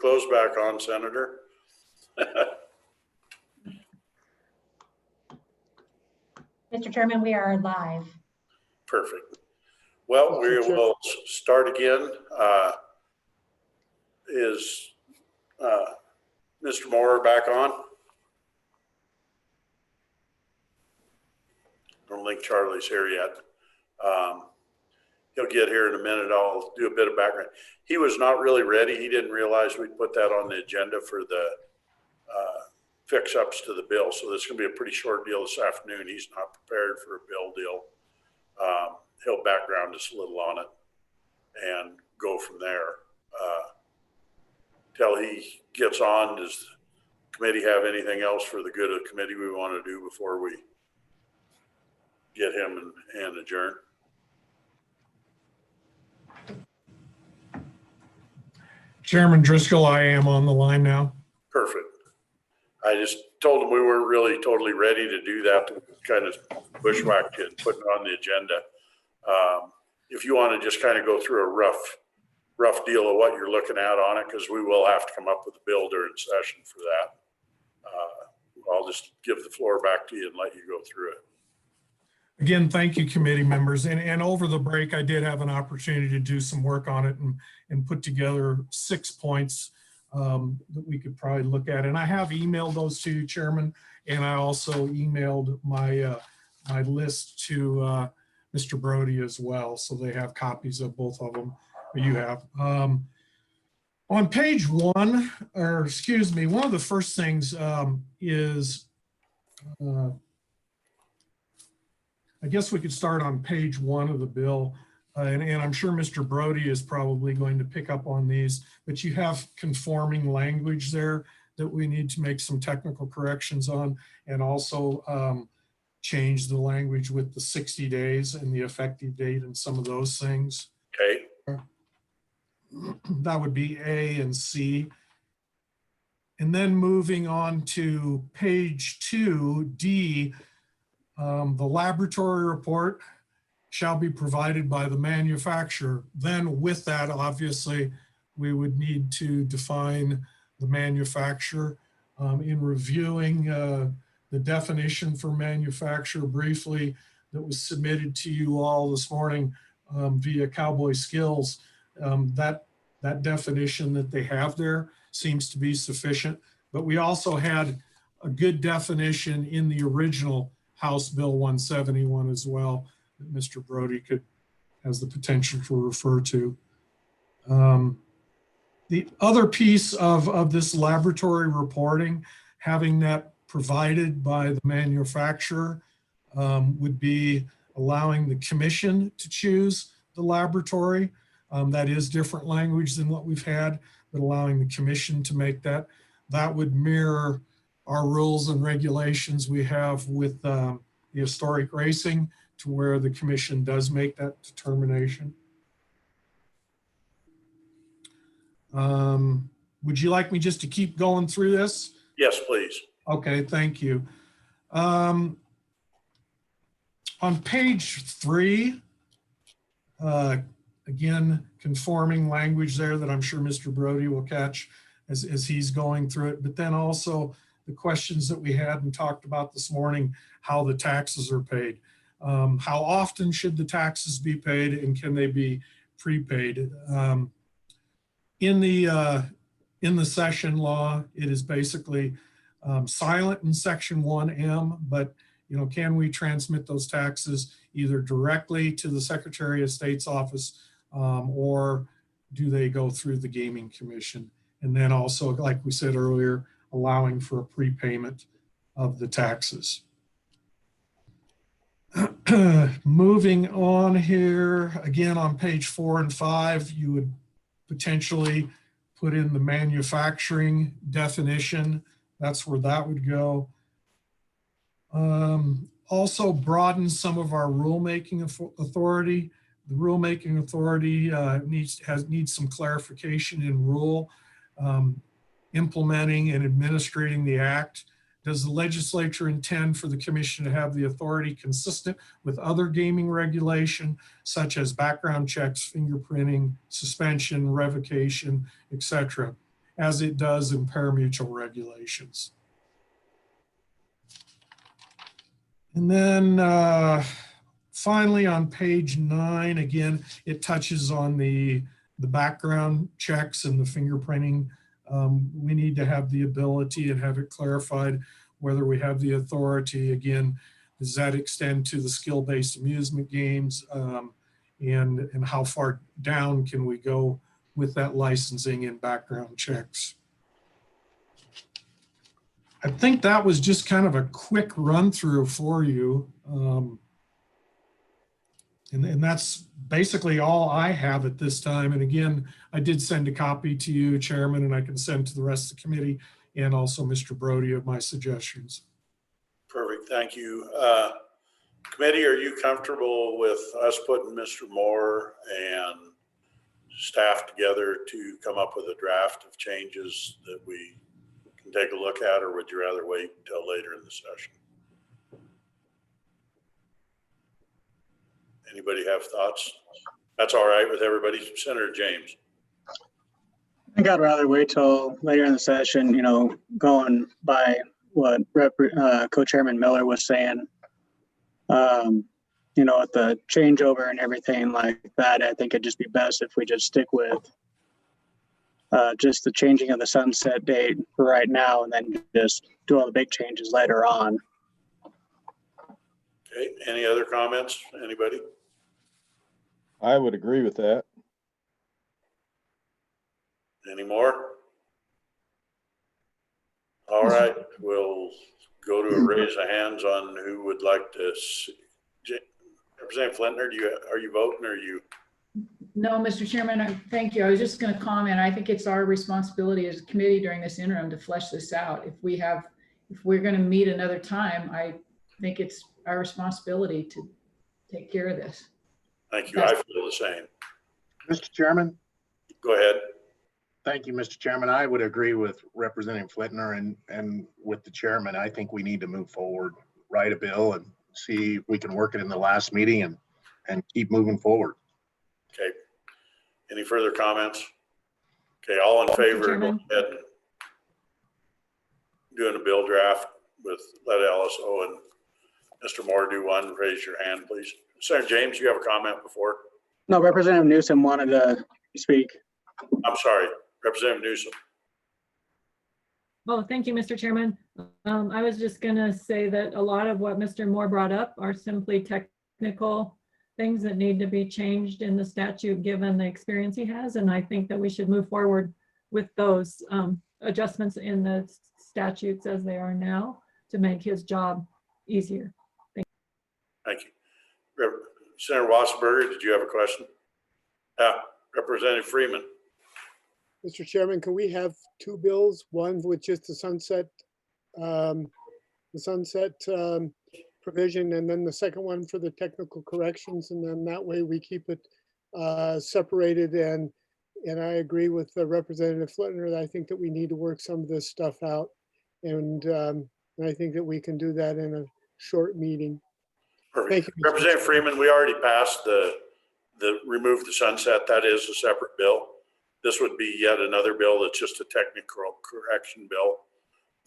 clothes back on, Senator. Mr. Chairman, we are live. Perfect. Well, we will start again. Is Mr. Moore back on? I don't think Charlie's here yet. He'll get here in a minute. I'll do a bit of background. He was not really ready. He didn't realize we'd put that on the agenda for the fix-ups to the bill. So this is going to be a pretty short deal this afternoon. He's not prepared for a bill deal. He'll background us a little on it and go from there. Till he gets on, does the committee have anything else for the good of the committee we want to do before we get him and adjourn? Chairman Driscoll, I am on the line now. Perfect. I just told him we weren't really totally ready to do that, to kind of bushwhacked it and put it on the agenda. If you want to just kind of go through a rough deal of what you're looking at on it, because we will have to come up with a bill during session for that. I'll just give the floor back to you and let you go through it. Again, thank you, committee members. And over the break, I did have an opportunity to do some work on it and put together 6 points that we could probably look at. And I have emailed those to you, Chairman. And I also emailed my my list to Mr. Brody as well. So they have copies of both of them. You have. On page 1, or excuse me, one of the first things is, I guess we could start on page 1 of the bill. And I'm sure Mr. Brody is probably going to pick up on these, but you have conforming language there that we need to make some technical corrections on, and also change the language with the 60 days and the effective date and some of those things. Okay. That would be A and C. And then moving on to page 2, D, the laboratory report shall be provided by the manufacturer. Then with that, obviously, we would need to define the manufacturer. In reviewing the definition for manufacturer briefly that was submitted to you all this morning via Cowboy Skills, that definition that they have there seems to be sufficient. But we also had a good definition in the original House Bill 171 as well that Mr. Brody has the potential to refer to. The other piece of this laboratory reporting, having that provided by the manufacturer, would be allowing the commission to choose the laboratory. That is different language than what we've had, but allowing the commission to make that. That would mirror our rules and regulations we have with the historic racing, to where the commission does make that determination. Would you like me just to keep going through this? Yes, please. Okay, thank you. On page 3, again, conforming language there that I'm sure Mr. Brody will catch as he's going through it, but then also the questions that we had and talked about this morning, how the taxes are paid. How often should the taxes be paid, and can they be prepaid? In the session law, it is basically silent in section 1M, but can we transmit those taxes either directly to the Secretary of State's office, or do they go through the Gaming Commission? And then also, like we said earlier, allowing for a prepayment of the taxes. Moving on here, again on page 4 and 5, you would potentially put in the manufacturing definition. That's where that would go. Also broaden some of our rulemaking authority. The rulemaking authority needs some clarification in rule. Implementing and administrating the act. Does the legislature intend for the commission to have the authority consistent with other gaming regulation, such as background checks, fingerprinting, suspension, revocation, etc.? as it does in parimutuel regulations. And then finally on page 9, again, it touches on the background checks and the fingerprinting. We need to have the ability and have it clarified whether we have the authority. Again, does that extend to the skill-based amusement games? And how far down can we go with that licensing and background checks? I think that was just kind of a quick run through for you. And that's basically all I have at this time. And again, I did send a copy to you, Chairman, and I can send to the rest of the committee and also Mr. Brody of my suggestions. Perfect, thank you. Committee, are you comfortable with us putting Mr. Moore and staff together to come up with a draft of changes that we can take a look at, or would you rather wait until later in the session? Anybody have thoughts? That's all right with everybody. Senator James. I think I'd rather wait till later in the session, you know, going by what Co-Chairman Miller was saying. You know, with the changeover and everything like that, I think it'd just be best if we just stick with just the changing of the sunset date for right now, and then just do all the big changes later on. Okay, any other comments? Anybody? I would agree with that. Any more? All right, we'll go to a raise of hands on who would like to see. Representative Flintner, are you voting, or are you? No, Mr. Chairman, thank you. I was just going to comment. I think it's our responsibility as a committee during this interim to flesh this out. If we're going to meet another time, I think it's our responsibility to take care of this. Thank you. I feel the same. Mr. Chairman. Go ahead. Thank you, Mr. Chairman. I would agree with Representative Flintner and with the chairman. I think we need to move forward, write a bill, and see if we can work it in the last meeting and keep moving forward. Okay. Any further comments? Okay, all in favor, go ahead and doing a bill draft with let LSO and Mr. Moore do one. Raise your hand, please. Senator James, you have a comment before? No, Representative Newsom wanted to speak. I'm sorry, Representative Newsom. Oh, thank you, Mr. Chairman. I was just going to say that a lot of what Mr. Moore brought up are simply technical things that need to be changed in the statute given the experience he has. And I think that we should move forward with those adjustments in the statutes as they are now to make his job easier. Thank you. Senator Wassenberger, did you have a question? Representative Freeman. Mr. Chairman, can we have two bills, one with just the sunset provision, and then the second one for the technical corrections, and then that way we keep it separated. And I agree with Representative Flintner that I think that we need to work some of this stuff out, and I think that we can do that in a short meeting. Perfect. Thank you, Representative Freeman, we already passed the remove the sunset. That is a separate bill. This would be yet another bill that's just a technical correction bill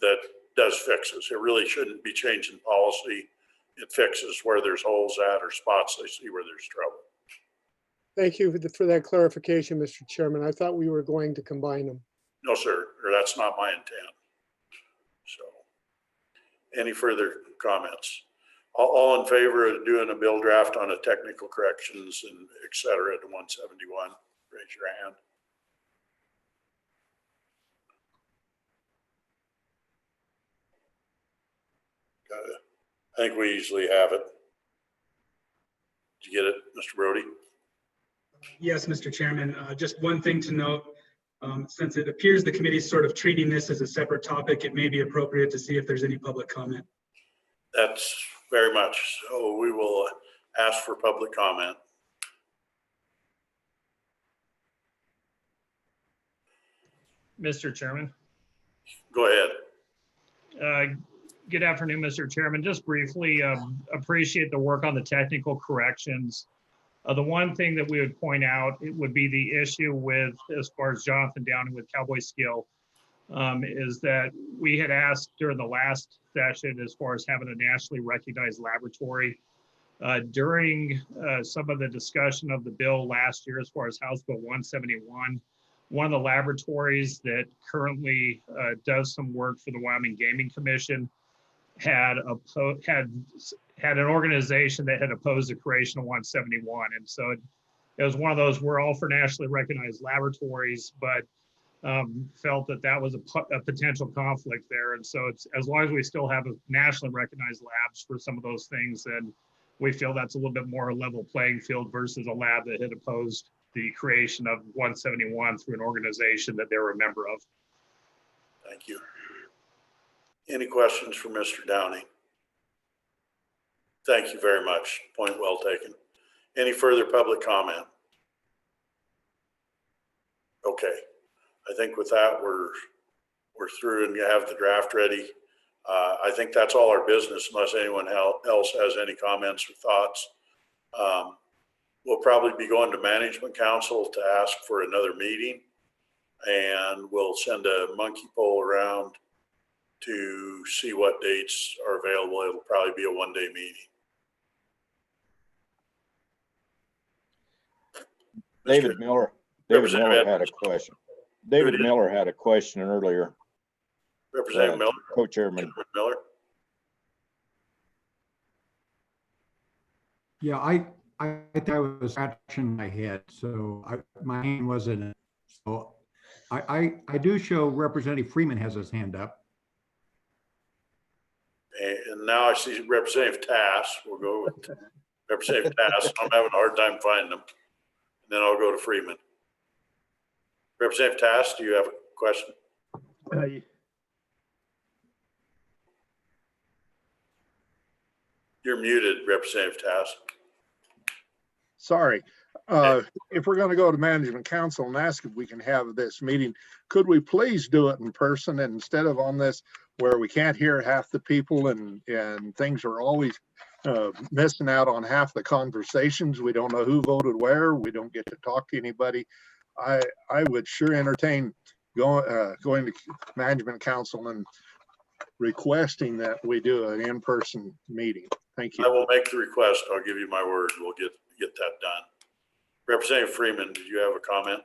that does fixes. It really shouldn't be changing policy. It fixes where there's holes at or spots they see where there's trouble. Thank you for that clarification, Mr. Chairman. I thought we were going to combine them. No, sir, or that's not my intent. So, any further comments? All in favor of doing a bill draft on a technical corrections and et cetera to 171, raise your hand. Got it. I think we easily have it. Did you get it, Mr. Brody? Yes, Mr. Chairman. Just one thing to note, since it appears the committee is sort of treating this as a separate topic, it may be appropriate to see if there's any public comment. That's very much. So we will ask for public comment. Mr. Chairman. Go ahead. Good afternoon, Mr. Chairman. Just briefly, appreciate the work on the technical corrections. The one thing that we would point out, it would be the issue with, as far as Jonathan Downing with Cowboy Skill, is that we had asked during the last session as far as having a nationally recognized laboratory. During some of the discussion of the bill last year, as far as House Bill 171, one of the laboratories that currently does some work for the Wyoming Gaming Commission had an organization that had opposed the creation of 171. And so it was one of those, we're all for nationally recognized laboratories, but felt that that was a potential conflict there. And so it's, as long as we still have a nationally recognized labs for some of those things, then we feel that's a little bit more a level playing field versus a lab that had opposed the creation of 171 through an organization that they were a member of. Thank you. Any questions for Mr. Downey? Thank you very much. Point well taken. Any further public comment? Okay. I think with that, we're through and have the draft ready. I think that's all our business unless anyone else has any comments or thoughts. We'll probably be going to Management Council to ask for another meeting, and we'll send a monkey poll around to see what dates are available. It'll probably be a one-day meeting. David Miller had a question. David Miller had a question earlier. Representative Miller. Co-chairman Miller. Yeah, I think I was scratching my head, so my hand wasn't. So I do show Representative Freeman has his hand up. And now I see Representative Tass. We'll go with Representative Tass. I'm having a hard time finding them. And then I'll go to Freeman. Representative Tass, do you have a question? You're muted, Representative Tass. Sorry. If we're going to go to Management Council and ask if we can have this meeting, could we please do it in person instead of on this where we can't hear half the people and things are always missing out on half the conversations. We don't know who voted where. We don't get to talk to anybody. I would sure entertain going to Management Council and requesting that we do an in-person meeting. Thank you. I will make the request. I'll give you my word. We'll get that done. Representative Freeman, did you have a comment?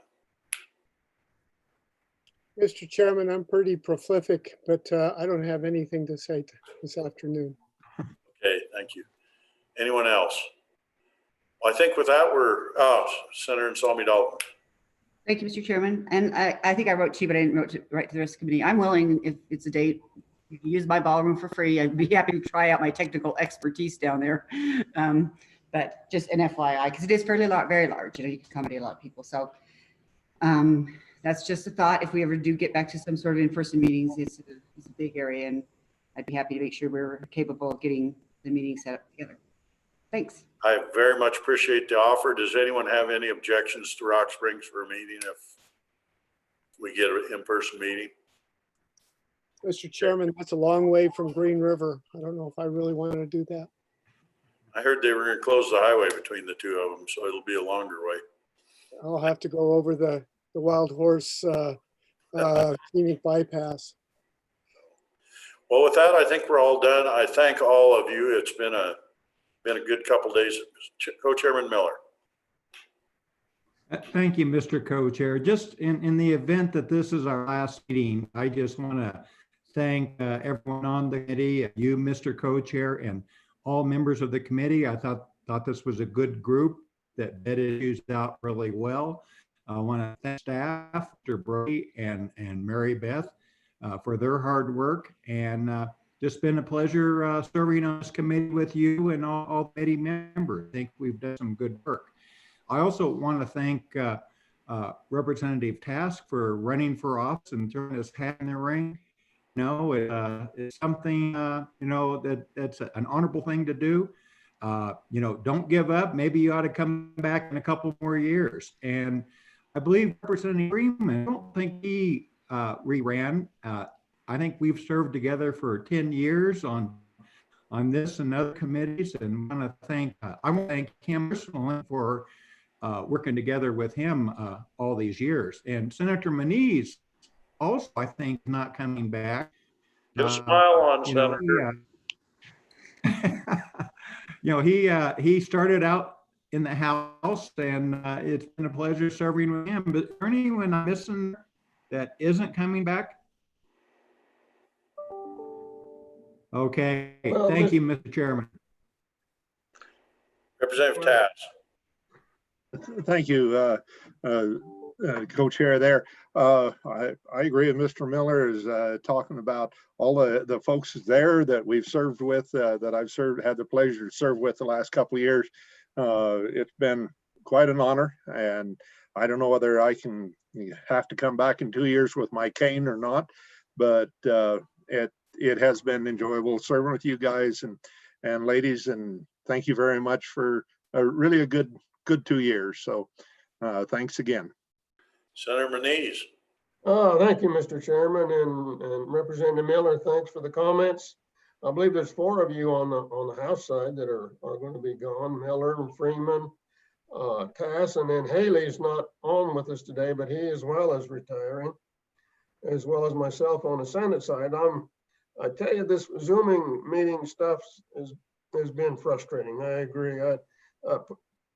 Mr. Chairman, I'm pretty prolific, but I don't have anything to say this afternoon. Okay, thank you. Anyone else? Well, I think with that, Senator Nsalmi Dalton. Thank you, Mr. Chairman. And I think I wrote to you, but I didn't write to the rest of the committee. I'm willing, if it's a date, you can use my ballroom for free. I'd be happy to try out my technical expertise down there. But just an FYI, because it is very large, you can accommodate a lot of people. So that's just a thought. If we ever do get back to some sort of in-person meetings, it's a big area, and I'd be happy to make sure we're capable of getting the meeting set up together. Thanks. I very much appreciate the offer. Does anyone have any objections to Rock Springs for a meeting if we get an in-person meeting? Mr. Chairman, that's a long way from Green River. I don't know if I really want to do that. I heard they were going to close the highway between the two of them, so it'll be a longer way. I'll have to go over the Wild Horse scenic bypass. Well, with that, I think we're all done. I thank all of you. It's been a good couple of days. Co-Chairman Miller. Thank you, Mr. Co-Chair. Just in the event that this is our last meeting, I just want to thank everyone on the committee, you, Mr. Co-Chair, and all members of the committee. I thought this was a good group that vetted issues out really well. I want to thank staff, Mr. Brody and Mary Beth, for their hard work, and just been a pleasure serving on this committee with you and all committee members. I think we've done some good work. I also want to thank Representative Task for running for office and throwing his hat in the ring. It's something, that's an honorable thing to do. Don't give up. Maybe you ought to come back in a couple more years. And I believe Representative Freeman, I don't think he re-ran. I think we've served together for 10 years on this and other committees, and I want to thank him personally for working together with him all these years. And Senator Manise also, I think, not coming back. Get a smile on, You know, he started out in the House, and it's been a pleasure serving with him. But is there anyone I'm missing that isn't coming back? Okay, Well, thank you, Mr. Chairman. Representative Taz. Thank you, co-chair there. I agree with Mr. Miller is talking about all the folks there that we've served with, that I've had the pleasure to serve with the last couple of years. It's been quite an honor, and I don't know whether I can have to come back in 2 years with my cane or not, but it has been enjoyable serving with you guys and ladies, and thank you very much for really a good 2 years. So thanks again. Senator Manise. Thank you, Mr. Chairman, and Representative Miller, thanks for the comments. I believe there's 4 of you on the House side that are going to be gone, Miller and Freeman, Tass, and then Haley's not on with us today, but he as well is retiring, as well as myself on the Senate side. I tell you, this Zooming meeting stuff has been frustrating. I agree.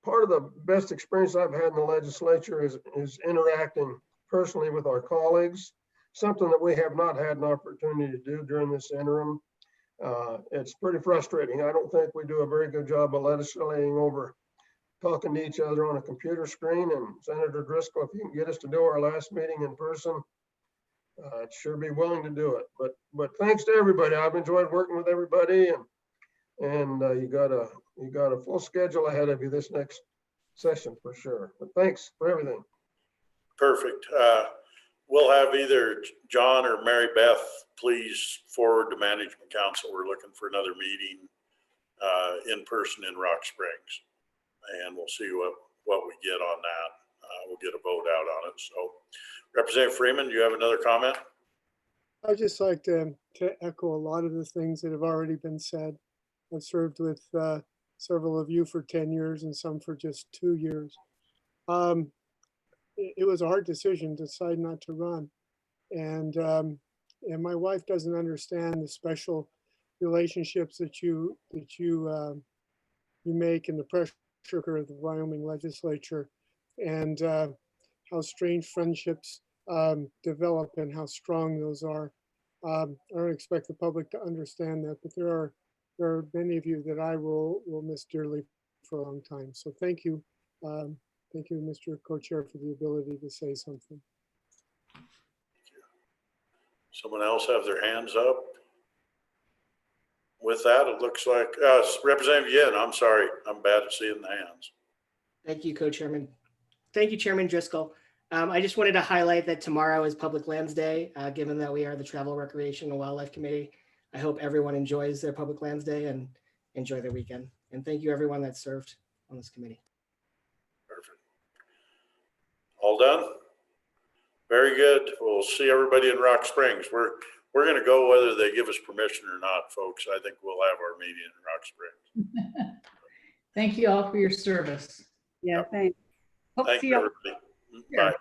Part of the best experience I've had in the legislature is interacting personally with our colleagues, something that we have not had an opportunity to do during this interim. It's pretty frustrating. I don't think we do a very good job of legislating over talking to each other on a computer screen. And Senator Driscoll, if you can get us to do our last meeting in person, I'd sure be willing to do it. But thanks to everybody. I've enjoyed working with everybody, and you got a full schedule ahead of you this next session for sure. But thanks for everything. Perfect. We'll have either John or Mary Beth please forward to Management Council. We're looking for another meeting in person in Rock Springs, and we'll see what we get on that. We'll get a vote out on it. So, Representative Freeman, do you have another comment? I'd just like to echo a lot of the things that have already been said. I've served with several of you for 10 years and some for just 2 years. It was a hard decision to decide not to run. And my wife doesn't understand the special relationships that you make in the pressure cooker of the Wyoming legislature, and how strange friendships develop and how strong those are. I don't expect the public to understand that, but there are many of you that I will miss dearly for a long time. So thank you. Thank you, Mr. Co-Chair, for the ability to say something. Someone else have their hands up? With that, it looks like Representative Yin. I'm sorry. I'm bad at seeing the hands. Thank you, Co-Chairman. Thank you, Chairman Driscoll. I just wanted to highlight that tomorrow is Public Lands Day, given that we are the Travel, Recreation, and Wildlife Committee. I hope everyone enjoys their Public Lands Day and enjoy their weekend. And thank you, everyone that served on this committee. Perfect. All done? Very good. We'll see everybody in Rock Springs. We're going to go whether they give us permission or not, folks. I think we'll have our meeting in Rock Springs. Thank you all for your service. Yeah, thanks. Hope to Thank see you, you. everybody. Yeah. Bye.